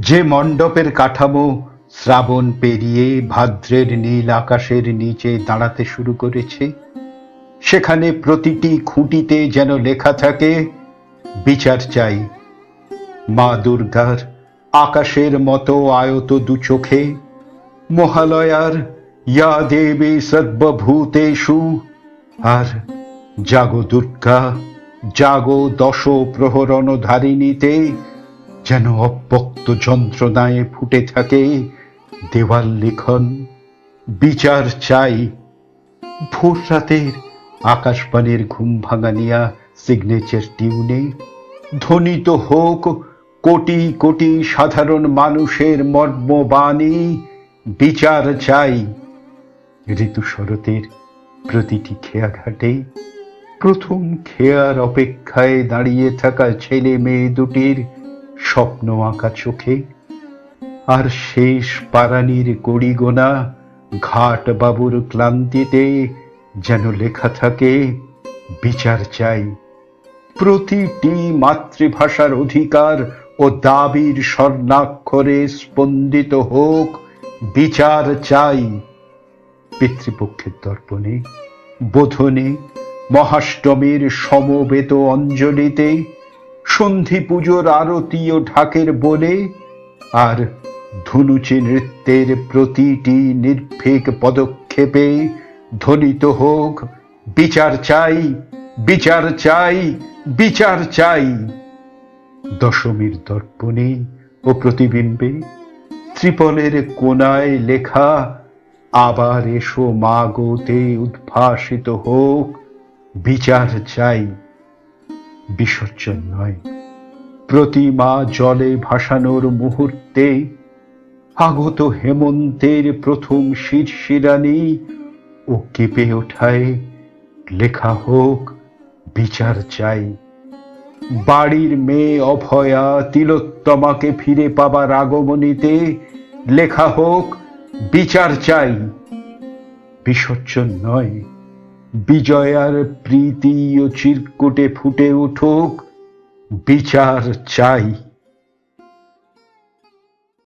যে মণ্ডপের কাঠামো শ্রাবণ পেরিয়ে ভাদ্রের নীল আকাশের নিচে দাঁড়াতে শুরু করেছে, সেখানে প্রতিটি খুঁটিতে যেন লেখা থাকে, বিচার চাই। মা দুর্গার আকাশের মতো আয়ত দু চোখে, মহালয়ার ইয়া দেবী সর্বভূতেষু, আর জাগো দুর্গা জাগো দশ প্রহরণ ধারিণীতে যেন অব্যক্ত যন্ত্রণায় ফুটে থাকে দেওয়াল লিখন, বিচার চাই। ভোর রাতের আকাশবাণীর ঘুম ভাঙানিয়া সিগনেচার টিউনে ধ্বনিত হোক কোটি কোটি সাধারণ মানুষের মর্মবাণী, বিচার চাই। ঋতু শরতের প্রতিটি খেয়াঘাটে প্রথম খেয়ার অপেক্ষায় দাঁড়িয়ে থাকা ছেলে মেয়ে দুটির স্বপ্ন আঁকা চোখে, আর শেষ পারানির কড়িগোনা ঘাট বাবুর ক্লান্তিতে যেন লেখা থাকে, বিচার চাই। প্রতিটি মাতৃভাষার অধিকার ও দাবির স্বর্ণাক্ষরে স্পন্দিত হোক, বিচার চাই। পিতৃপক্ষের দর্পণে, বোধনে, মহাষ্টমীর সমবেত অঞ্জলিতে, সন্ধি পুজোর আরতি ও ঢাকের বলে, আর ধুনুচি নৃত্যের প্রতিটি নির্ভীক পদক্ষেপে ধ্বনিত হোক, বিচার চাই, বিচার চাই, বিচার চাই। দশমীর দর্পণে ও প্রতিবিম্বে ত্রিপলের কোনায় লেখা, আবার এসো মা গোতে উদ্ভাসিত হোক, বিচার চাই। বিসর্জন নয়, প্রতিমা জলে ভাসানোর মুহূর্তে আগত হেমন্তের প্রথম শিরশিরানি ও কেঁপে ওঠায় লেখা হোক, বিচার চাই। বাড়ির মেয়ে অভয়া তিলোত্তমাকে ফিরে পাবার আগমনীতে লেখা হোক, বিচার চাই। বিসর্জন নয়, বিজয়ার প্রীতি ও চিরকুটে ফুটে উঠুক, বিচার চাই।